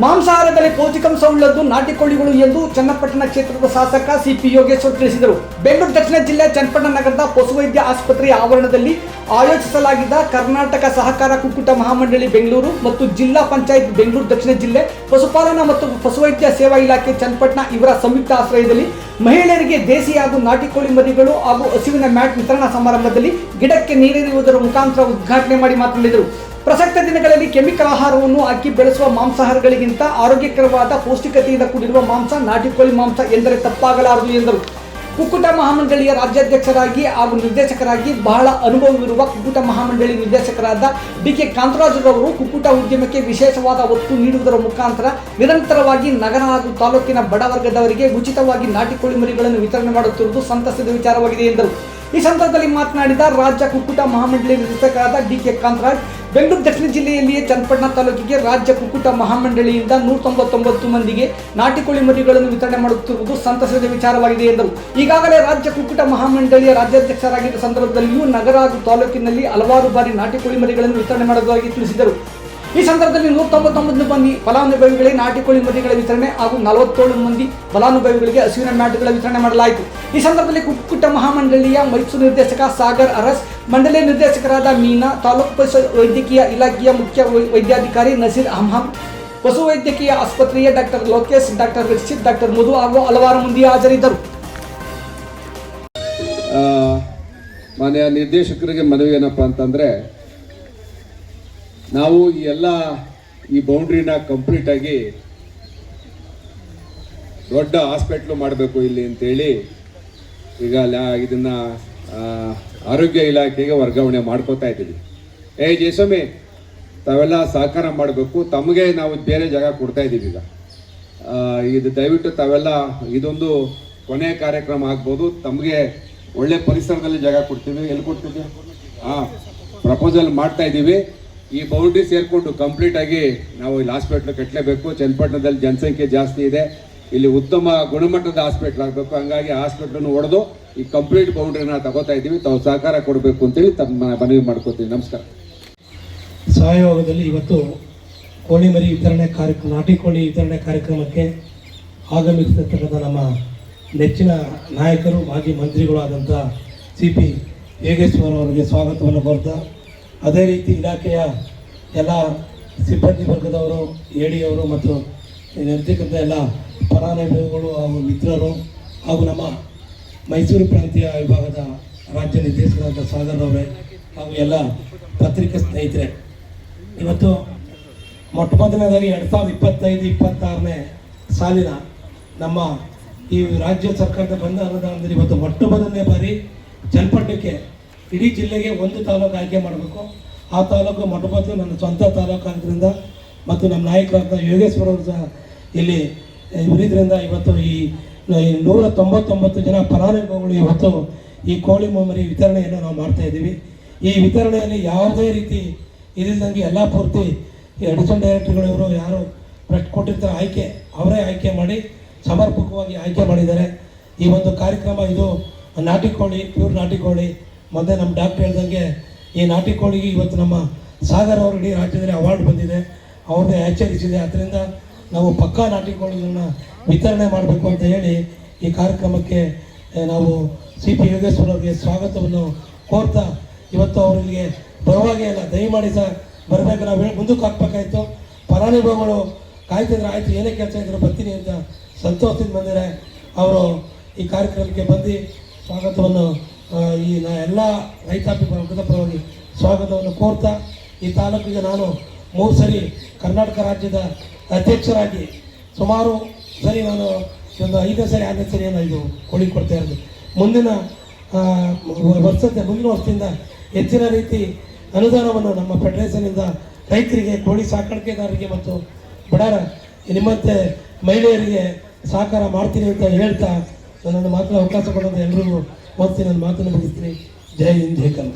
ಮಾಂಸಾಹಾರದಲ್ಲಿ ಪೌಷ್ಟಿಕಾಂಶ ಉಳ್ಳದ್ದು ನಾಟಿ ಕೋಳಿಗಳು ಎಂದು ಚನ್ನಪಟ್ಟಣ ಕ್ಷೇತ್ರದ ಶಾಸಕ ಸಿಪಿ ಯೋಗೇಶ್ವರ್ ತಿಳಿಸಿದರು. ಬೆಂಗಳೂರು ದಕ್ಷಿಣ ಜಿಲ್ಲೆ ಚನ್ನಪಟ್ಟಣ ನಗರದ ಪಶುವೈದ್ಯ ಆಸ್ಪತ್ರೆಯ ಆವರಣದಲ್ಲಿ ಆಯೋಜಿಸಲಾಗಿದ್ದ ಕರ್ನಾಟಕ ಸಹಕಾರ ಕುಕ್ಕುಟ ಮಹಾಮಂಡಳಿ ಬೆಂಗಳೂರು ಮತ್ತು ಜಿಲ್ಲಾ ಪಂಚಾಯತ್ ಬೆಂಗಳೂರು ದಕ್ಷಿಣ ಜಿಲ್ಲೆ ಪಶುಪಾಲನಾ ಮತ್ತು ಪಶುವೈದ್ಯ ಸೇವಾ ಇಲಾಖೆ ಚನ್ನಪಟ್ಟಣ ಇವರ ಸಂಯುಕ್ತ ಆಶ್ರಯದಲ್ಲಿ ಮಹಿಳೆಯರಿಗೆ ದೇಸಿ ಹಾಗೂ ನಾಟಿ ಕೋಳಿ ಮರಿಗಳು ಹಾಗೂ ಹಸುವಿನ ಮ್ಯಾಟ್ ವಿತರಣಾ ಸಮಾರಂಭದಲ್ಲಿ ಗಿಡಕ್ಕೆ ನೀರೆರೆಯುವುದರ ಮುಖಾಂತರ ಉದ್ಘಾಟನೆ ಮಾಡಿ ಮಾತನಾಡಿದರು. ಪ್ರಸಕ್ತ ದಿನಗಳಲ್ಲಿ ಕೆಮಿಕಲ್ ಆಹಾರವನ್ನು ಹಾಕಿ ಬೆಳೆಸುವ ಮಾಂಸಾಹಾರಗಳಿಗಿಂತ ಆರೋಗ್ಯಕರವಾದ ಪೌಷ್ಟಿಕತೆಯಿಂದ ಕೂಡಿರುವ ಮಾಂಸ ನಾಟಿ ಕೋಳಿ ಮಾಂಸ ಎಂದರೆ ತಪ್ಪಾಗಲಾರದು ಎಂದರು. ಕುಕ್ಕುಟ ಮಹಾಮಂಡಳಿಯ ರಾಜ್ಯಾಧ್ಯಕ್ಷರಾಗಿ ಹಾಗೂ ನಿರ್ದೇಶಕರಾಗಿ ಬಹಳ ಅನುಭವವಿರುವ ಕುಕ್ಕುಟ ಮಹಾಮಂಡಳಿ ನಿರ್ದೇಶಕರಾದ ಡಿ.ಕೆ. ಕಾಂತರಾಜರವರು ಕುಕ್ಕುಟ ಉದ್ಯಮಕ್ಕೆ ವಿಶೇಷವಾದ ಒತ್ತು ನೀಡುವುದರ ಮುಖಾಂತರ ನಿರಂತರವಾಗಿ ನಗರ ಹಾಗೂ ತಾಲೂಕಿನ ಬಡವರ್ಗದವರಿಗೆ ಉಚಿತವಾಗಿ ನಾಟಿ ಕೋಳಿ ಮರಿಗಳನ್ನು ವಿತರಣೆ ಮಾಡುತ್ತಿರುವುದು ಸಂತಸದ ವಿಚಾರವಾಗಿದೆ ಎಂದರು. ಈ ಸಂದರ್ಭದಲ್ಲಿ ಮಾತನಾಡಿದ ರಾಜ್ಯ ಕುಕ್ಕುಟ ಮಹಾಮಂಡಳಿ ನಿರ್ದೇಶಕರಾದ ಡಿ.ಕೆ. ಕಾಂತರಾಜ್, ಬೆಂಗಳೂರು ದಕ್ಷಿಣ ಜಿಲ್ಲೆಯಲ್ಲಿಯೇ ಚನ್ನಪಟ್ಟಣ ತಾಲೂಕಿಗೆ ರಾಜ್ಯ ಕುಕ್ಕುಟ ಮಹಾಮಂಡಳಿಯಿಂದ 199 ಮಂದಿಗೆ ನಾಟಿ ಕೋಳಿ ಮರಿಗಳನ್ನು ವಿತರಣೆ ಮಾಡುತ್ತಿರುವುದು ಸಂತಸದ ವಿಚಾರವಾಗಿದೆ ಎಂದರು. ಈಗಾಗಲೇ ರಾಜ್ಯ ಕುಕ್ಕುಟ ಮಹಾಮಂಡಳಿಯ ರಾಜ್ಯಾಧ್ಯಕ್ಷರಾಗಿದ್ದ ಸಂದರ್ಭದಲ್ಲಿಯೂ ನಗರ ಹಾಗೂ ತಾಲೂಕಿನಲ್ಲಿ ಹಲವಾರು ಬಾರಿ ನಾಟಿ ಕೋಳಿ ಮರಿಗಳನ್ನು ವಿತರಣೆ ಮಾಡುವುದಾಗಿ ತಿಳಿಸಿದರು. ಈ ಸಂದರ್ಭದಲ್ಲಿ 199 ಮಂದಿ ಫಲಾನುಭವಿಗಳಿಗೆ ನಾಟಿ ಕೋಳಿ ಮರಿಗಳ ವಿತರಣೆ ಹಾಗೂ 47 ಮಂದಿ ಫಲಾನುಭವಿಗಳಿಗೆ ಹಸುವಿನ ಮ್ಯಾಟ್ಗಳ ವಿತರಣೆ ಮಾಡಲಾಯಿತು. ಈ ಸಂದರ್ಭದಲ್ಲಿ ಕುಕ್ಕುಟ ಮಹಾಮಂಡಳಿಯ ಮೈಸೂರು ನಿರ್ದೇಶಕ ಸಾಗರ್ ಅರಸ್, ಮಂಡಳಿಯ ನಿರ್ದೇಶಕರಾದ ಮೀನಾ, ತಾಲೂಕು ಪಶು ವೈದ್ಯಕೀಯ ಇಲಾಖೆಯ ಮುಖ್ಯ ವೈದ್ಯಾಧಿಕಾರಿ ನಸೀರ್ ಅಹಮದ್, ಪಶುವೈದ್ಯಕೀಯ ಆಸ್ಪತ್ರೆಯ doctor Lokesh, doctor Rakshith, doctor Madhu ಹಾಗೂ ಹಲವಾರು ಮಂದಿ ಹಾಜರಿದ್ದರು. ಮಾನ್ಯ ನಿರ್ದೇಶಕರಿಗೆ ಮನವಿ ಏನಪ್ಪ ಅಂತಂದರೆ, ನಾವು ಈ ಬೌಂಡ್ರಿನ ಕಂಪ್ಲೀಟಾಗಿ ದೊಡ್ಡ ಹಾಸ್ಪಿಟ್ಲು ಮಾಡಬೇಕು ಇಲ್ಲಿ ಅಂತೇಳಿ ಈಗ ಇದನ್ನು ಆರೋಗ್ಯ ಇಲಾಖೆಗೆ ವರ್ಗಾವಣೆ ಮಾಡ್ಕೋತಾ ಇದ್ದೀವಿ. ಜಯಸ್ವಾಮಿ, ತಾವೆಲ್ಲ ಸಹಕಾರ ಮಾಡಬೇಕು. ತಮಗೆ ನಾವು ಬೇರೆ ಜಾಗ ಕೊಡ್ತಾ ಇದ್ದೀವಿ. ಈಗ ಇದು ದಯವಿಟ್ಟು ತಾವೆಲ್ಲ ಇದೊಂದು ಕೊನೆಯ ಕಾರ್ಯಕ್ರಮ ಆಗ್ಬೋದು. ತಮಗೆ ಒಳ್ಳೆ ಪರಿಸರದಲ್ಲಿ ಜಾಗ ಕೊಡ್ತೀವಿ. ಎಲ್ಲಿ ಕೊಡ್ತೀವಿ? ಪ್ರಪೋಸಲ್ ಮಾಡ್ತಾ ಇದ್ದೀವಿ. ಈ ಬೌಂಡ್ರಿ ಸೇರಿಕೊಂಡು ಕಂಪ್ಲೀಟಾಗಿ ನಾವು ಇಲ್ಲಿ ಹಾಸ್ಪಿಟ್ಲ್ ಕಟ್ಟಲೇಬೇಕು. ಚನ್ನಪಟ್ಟಣದಲ್ಲಿ ಜನಸಂಖ್ಯೆ ಜಾಸ್ತಿ ಇದೆ. ಇಲ್ಲಿ ಉತ್ತಮ ಗುಣಮಟ್ಟದ ಹಾಸ್ಪಿಟ್ಲ್ ಆಗಬೇಕು. ಹಂಗಾಗಿ ಹಾಸ್ಪಿಟ್ಲನ್ನು ಹೊಡೆದು ಈ ಕಂಪ್ಲೀಟ್ ಬೌಂಡ್ರಿನ ತಗೋತಾ ಇದ್ದೀವಿ. ತಾವು ಸಹಕಾರ ಕೊಡಬೇಕು ಅಂತೇಳಿ ತಮ್ಮ ಮನವಿ ಮಾಡ್ಕೋತೀವಿ. ನಮಸ್ಕಾರ. ಸಹಯೋಗದಲ್ಲಿ ಇವತ್ತು ಕೋಳಿ ಮರಿ ವಿತರಣೆ ಕಾರ್ಯಕ್ರಮ, ನಾಟಿ ಕೋಳಿ ವಿತರಣೆ ಕಾರ್ಯಕ್ರಮಕ್ಕೆ ಆಗಮಿಸಿರ್ತಕ್ಕಂಥ ನಮ್ಮ ನೆಚ್ಚಿನ ನಾಯಕರು, ಮಾಜಿ ಮಂತ್ರಿಗಳು ಆದಂಥ ಸಿಪಿ ಯೋಗೇಶ್ವರ್ ಅವರಿಗೆ ಸ್ವಾಗತವನ್ನು ಕೋರ್ತಾ, ಅದೇ ರೀತಿ ಇಲಾಖೆಯ ಎಲ್ಲ ಸಿಬ್ಬಂದಿ ವರ್ಗದವರು, ಎಡಿಯವರು ಮತ್ತು ಇರತಕ್ಕಂಥ ಎಲ್ಲ ಫಲಾನುಭವಿಗಳು ಹಾಗೂ ಮಿತ್ರರು ಹಾಗೂ ನಮ್ಮ ಮೈಸೂರು ಪ್ರಾಂತೀಯ ವಿಭಾಗದ ರಾಜ್ಯ ನಿರ್ದೇಶಕರಾದ ಸಾಗರ್ ಅವರೇ ಹಾಗೂ ಎಲ್ಲ ಪತ್ರಿಕೆ ಸ್ನೇಹಿತರೆ, ಇವತ್ತು ಮೊಟ್ಟ ಮೊದಲನೇದಾಗಿ 2025-26ನೇ ಸಾಲಿನ ನಮ್ಮ ಈ ರಾಜ್ಯ ಸರ್ಕಾರದ ಬಂದ ಅನುದಾನದಲ್ಲಿ ಇವತ್ತು ಮೊಟ್ಟ ಮೊದಲನೇ ಬಾರಿ ಚನ್ನಪಟ್ಟಣಕ್ಕೆ ಇಡೀ ಜಿಲ್ಲೆಗೆ ಒಂದು ತಾಲೂಕು ಆಯ್ಕೆ ಮಾಡಬೇಕು. ಆ ತಾಲೂಕು ಮೊಟ್ಟ ಮೊದಲು ನನ್ನ ಸ್ವಂತ ತಾಲೂಕು ಆದ್ದರಿಂದ ಮತ್ತು ನಮ್ಮ ನಾಯಕರಾದ ಯೋಗೇಶ್ವರ ಅವರು ಸಹ ಇಲ್ಲಿ ಇವರಿದ್ರಿಂದ ಇವತ್ತು ಈ 199 ಜನ ಫಲಾನುಭವಿಗಳು ಇವತ್ತು ಈ ಕೋಳಿ ಮರಿ ವಿತರಣೆಯನ್ನು ನಾವು ಮಾಡ್ತಾಯಿದ್ದೀವಿ. ಈ ವಿತರಣೆಯಲ್ಲಿ ಯಾವುದೇ ರೀತಿ ಇದಿಲ್ದಂಗೆ ಎಲ್ಲ ಪೂರ್ತಿ ಅಡಿಷನಲ್ ಡೈರೆಕ್ಟರ್ಗಳು ಇವರು ಯಾರು ಕೊಟ್ಟಿರ್ತಾರೆ ಅವರೇ ಆಯ್ಕೆ ಮಾಡಿ ಸಮರ್ಪಕವಾಗಿ ಆಯ್ಕೆ ಮಾಡಿದ್ದಾರೆ. ಈ ಒಂದು ಕಾರ್ಯಕ್ರಮ ಇದು ನಾಟಿ ಕೋಳಿ, ಪ್ಯೂರ್ ನಾಟಿ ಕೋಳಿ. ಮೊದಲೇ ನಮ್ಮ ಡಾಕ್ಟರ್ ಹೇಳ್ದಂಗೆ ಈ ನಾಟಿ ಕೋಳಿಗೆ ಇವತ್ತು ನಮ್ಮ ಸಾಗರ್ ಅವರು ಇಡೀ ರಾಜ್ಯದಲ್ಲಿ ಅವಾರ್ಡ್ ಬಂದಿದೆ, ಅವ್ರದ್ದೇ ಆಚರಿಸಿದೆ. ಅದರಿಂದ ನಾವು ಪಕ್ಕಾ ನಾಟಿ ಕೋಳಿಗಳನ್ನ ವಿತರಣೆ ಮಾಡಬೇಕು ಅಂತ ಹೇಳಿ ಈ ಕಾರ್ಯಕ್ರಮಕ್ಕೆ ನಾವು ಸಿಪಿ ಯೋಗೇಶ್ವರ ಅವರಿಗೆ ಸ್ವಾಗತವನ್ನು ಕೋರ್ತಾ, ಇವತ್ತು ಅವರಿಗೆ ಬರುವಾಗೇ ಇಲ್ಲ, ದಯಮಾಡಿ ಸಹ ಬರಬೇಕು. ನಾವು ಮುಂದಕ್ಕೆ ಹಾಕ್ಬೇಕಾಯ್ತು. ಫಲಾನುಭವಿಗಳು ಕಾಯ್ತಿದ್ರೆ ಆಯಿತು, ಏನೇ ಕೆಲಸ ಇದ್ರು ಬರ್ತೀನಿ ಅಂತ ಸಂತೋಷದಿಂದ ಬಂದಿದ್ದಾರೆ. ಅವರು ಈ ಕಾರ್ಯಕ್ರಮಕ್ಕೆ ಬಂದು ಸ್ವಾಗತವನ್ನು ಈ ಎಲ್ಲ ರೈತಾಪಿ ವರ್ಗದ ಪರವಾಗಿ ಸ್ವಾಗತವನ್ನು ಕೋರ್ತಾ, ಈ ತಾಲೂಕಿಗೆ ನಾನು 3 ಸರಿ ಕರ್ನಾಟಕ ರಾಜ್ಯದ ಅಧ್ಯಕ್ಷರಾಗಿ ಸುಮಾರು ಸರಿ ನಾನು ಒಂದು 5ನೇ ಸರಿ 6ನೇ ಸರಿ ಇದು ಕೋಳಿ ಕೊಡ್ತಾ ಇರೋದು. ಮುಂದಿನ ವರ್ಷದಿಂದ ಹೆಚ್ಚಿನ ರೀತಿ ಅನುದಾನವನ್ನು ನಮ್ಮ ಫೆಡರೇಷನಿಂದ ರೈತರಿಗೆ, ಕೋಳಿ ಸಾಕಾಣಿಕೆದಾರರಿಗೆ ಮತ್ತು ಬಡವರ ನಿಮ್ಮಂತೆ ಮಹಿಳೆಯರಿಗೆ ಸಹಕಾರ ಮಾಡ್ತೀನಿ ಅಂತ ಹೇಳ್ತಾ ನನ್ನ ಮಾತನ್ನು ಅವಕಾಶ ಕೊಡೋದು ಎಲ್ರಿಗೂ ಓದ್ತೀನಿ, ನನ್ನ ಮಾತನ್ನು ಮುಗಿಸ್ತೀನಿ. ಜೈ ಹಿಂದ್, ಜೈ ಕನ್ನಡ.